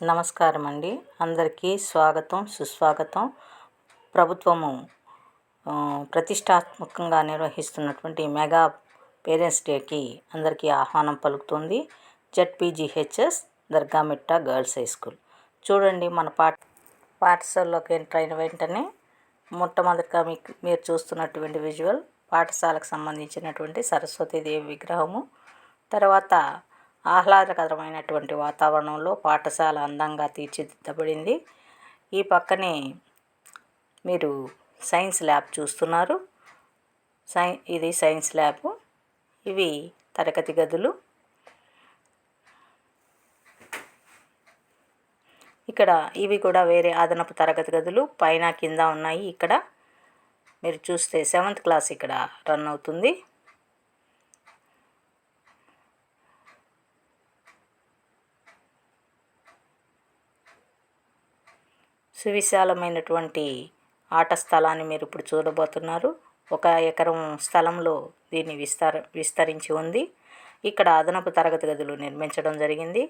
నమస్కారం అండి. అందరికీ స్వాగతం, సుస్వాగతం. ప్రభుత్వము ప్రతిష్టాత్మకంగా నిర్వహిస్తున్నటువంటి మెగా పేరెంట్స్ డేకి అందరికీ ఆహ్వానం పలుకుతుంది. జెడ్పీజీహెచ్ఎస్ దర్గామిట్ట గర్ల్స్ హై స్కూల్. చూడండి, మన పాఠశాలలోకి ఎంటర్ అయిన వెంటనే మొట్టమొదటిగా మీరు చూస్తున్నటువంటి విజువల్ పాఠశాలకు సంబంధించినటువంటి సరస్వతీదేవి విగ్రహము. తర్వాత ఆహ్లాదకరమైనటువంటి వాతావరణంలో పాఠశాల అందంగా తీర్చిదిద్దబడింది. ఈ పక్కనే మీరు సైన్స్ ల్యాబ్ చూస్తున్నారు. ఇది సైన్స్ ల్యాబ్. ఇవి తరగతి గదులు. ఇక్కడ ఇవి కూడా వేరే అదనపు తరగతి గదులు పైన కింద ఉన్నాయి. ఇక్కడ మీరు చూస్తే 7th క్లాస్ ఇక్కడ రన్ అవుతుంది. సువిశాలమైనటువంటి ఆట స్థలాన్ని మీరు ఇప్పుడు చూడబోతున్నారు. 1 ఎకరం స్థలంలో దీన్ని విస్తరించి ఉంది. ఇక్కడ అదనపు తరగతి గదులు నిర్మించడం జరిగింది.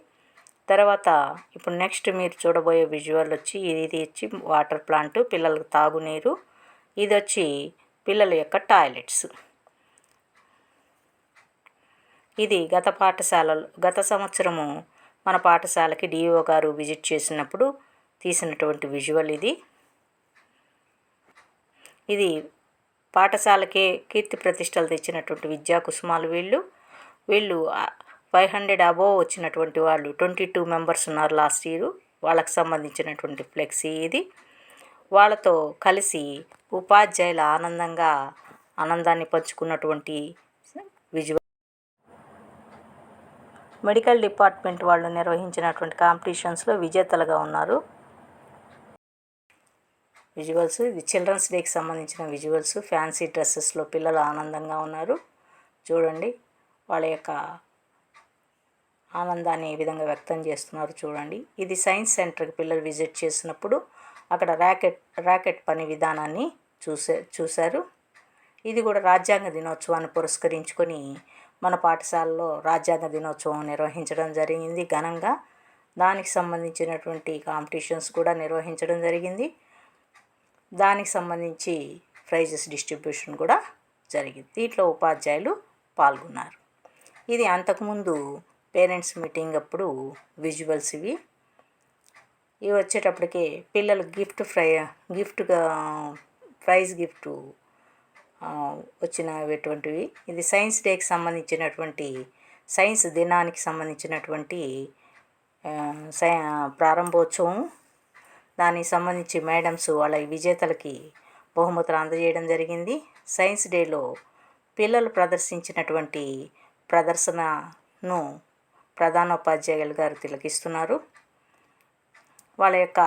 తర్వాత ఇప్పుడు నెక్స్ట్ మీరు చూడబోయే విజువల్ వచ్చి ఇది వాటర్ ప్లాంట్, పిల్లలకు తాగునీరు. ఇది వచ్చి పిల్లల యొక్క టాయిలెట్స్. ఇది గత సంవత్సరము మన పాఠశాలకి డిఓ గారు విజిట్ చేసినప్పుడు తీసినటువంటి విజువల్ ఇది పాఠశాలకే కీర్తి ప్రతిష్టలు తెచ్చినటువంటి విద్యా కుసుమాలు. వీళ్ళు 500 అబోవ్ వచ్చినటువంటి వాళ్ళు 22 మెంబర్స్ ఉన్నారు లాస్ట్ ఇయర్. వాళ్ళకి సంబంధించినటువంటి ఫ్లెక్సీ ఇది. వాళ్ళతో కలిసి ఉపాధ్యాయుల ఆనందాన్ని పంచుకున్నటువంటి విజువల్. మెడికల్ డిపార్ట్మెంట్ వాళ్ళు నిర్వహించినటువంటి కాంపిటీషన్స్లో విజేతలుగా ఉన్నారు విజువల్స్. ఇది చిల్డ్రన్స్ డేకి సంబంధించిన విజువల్స్. ఫ్యాన్సీ డ్రెస్సెస్లో పిల్లలు ఆనందంగా ఉన్నారు. చూడండి, వాళ్ళ యొక్క ఆనందాన్ని ఏ విధంగా వ్యక్తం చేస్తున్నారు చూడండి. ఇది సైన్స్ సెంటర్కి పిల్లలు విజిట్ చేసినప్పుడు అక్కడ ర్యాకెట్ పని విధానాన్ని చూశారు. ఇది కూడా రాజ్యాంగ దినోత్సవాన్ని పురస్కరించుకొని మన పాఠశాలలో రాజ్యాంగ దినోత్సవం నిర్వహించడం జరిగింది ఘనంగా. దానికి సంబంధించినటువంటి కాంపిటీషన్స్ కూడా నిర్వహించడం జరిగింది. దానికి సంబంధించి ప్రైజెస్ డిస్ట్రిబ్యూషన్ కూడా జరిగింది. దీంట్లో ఉపాధ్యాయులు పాల్గొన్నారు. ఇది అంతకుముందు పేరెంట్స్ మీటింగ్ అప్పుడు విజువల్స్. ఇవి వచ్చేటప్పటికే పిల్లలు ప్రైజ్ గిఫ్ట్ వచ్చినటువంటివి. ఇది సైన్స్ డేకి సంబంధించినటువంటి సైన్స్ దినానికి సంబంధించినటువంటి ప్రారంభోత్సవం. దానికి సంబంధించి మేడమ్స్ వాళ్ళ విజేతలకి బహుమతులు అందజేయడం జరిగింది. సైన్స్ డేలో పిల్లలు ప్రదర్శించినటువంటి ప్రదర్శనను ప్రధానోపాధ్యాయులు గారు తిలకిస్తున్నారు. వాళ్ళ యొక్క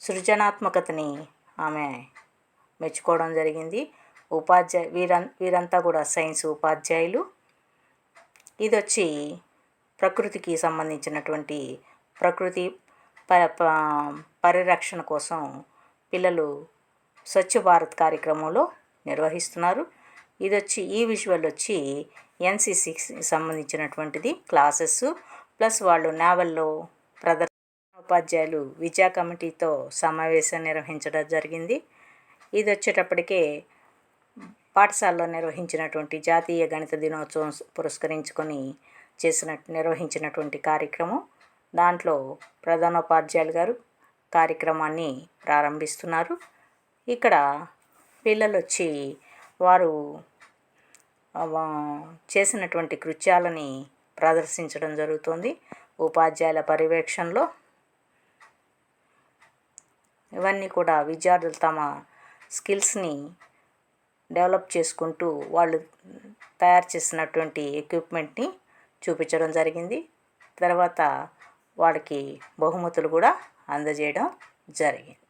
సృజనాత్మకతని ఆమె మెచ్చుకోవడం జరిగింది. వీరంతా కూడా సైన్స్ ఉపాధ్యాయులు. ఇది వచ్చి ప్రకృతికి సంబంధించినటువంటి ప్రకృతి పరిరక్షణ కోసం పిల్లలు స్వచ్ఛ భారత్ కార్యక్రమంలో నిర్వహిస్తున్నారు. ఈ విజువల్ వచ్చి ఎన్సిసికి సంబంధించినటువంటిది క్లాసెస్. ప్లస్ వాళ్ళు నావల్లో ఉపాధ్యాయులు విద్యా కమిటీతో సమావేశం నిర్వహించడం జరిగింది. ఇది వచ్చేటప్పటికే పాఠశాలలో నిర్వహించినటువంటి జాతీయ గణిత దినోత్సవం పురస్కరించుకొని నిర్వహించినటువంటి కార్యక్రమం. దాంట్లో ప్రధానోపాధ్యాయులు గారు కార్యక్రమాన్ని ప్రారంభిస్తున్నారు. ఇక్కడ పిల్లలు వచ్చి వారు చేసినటువంటి కృత్యాలని ప్రదర్శించడం జరుగుతుంది ఉపాధ్యాయుల పర్యవేక్షణలో. ఇవన్నీ కూడా విద్యార్థులు తమ స్కిల్స్ని డెవలప్ చేసుకుంటూ వాళ్ళు తయారు చేసినటువంటి ఎక్విప్మెంట్ని చూపించడం జరిగింది. తర్వాత వాళ్ళకి బహుమతులు కూడా అందజేయడం జరిగింది.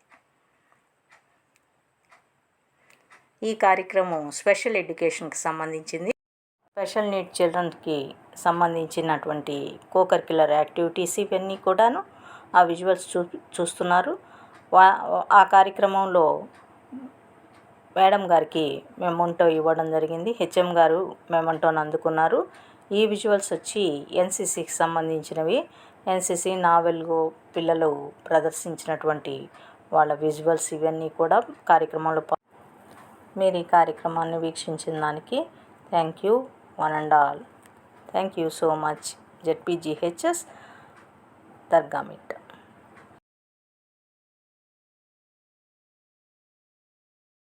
ఈ కార్యక్రమం స్పెషల్ ఎడ్యుకేషన్కి సంబంధించింది. స్పెషల్ నీడ్ చిల్డ్రన్కి సంబంధించినటువంటి కోకరిక్యులర్ యాక్టివిటీస్ ఇవన్నీ కూడాను ఆ విజువల్స్ చూస్తున్నారు. ఆ కార్యక్రమంలో మేడం గారికి మెమోంటో ఇవ్వడం జరిగింది. హెచ్ఎం గారు మెమోంటోని అందుకున్నారు. ఈ విజువల్స్ వచ్చి ఎన్సిసికి సంబంధించినవి. ఎన్సిసి నావెల్గో పిల్లలు ప్రదర్శించినటువంటి వాళ్ళ విజువల్స్ ఇవన్నీ కూడా కార్యక్రమంలో మీరు ఈ కార్యక్రమాన్ని వీక్షించిన దానికి thank you one and all. Thank you so much. ZPGHS దర్గామిట్.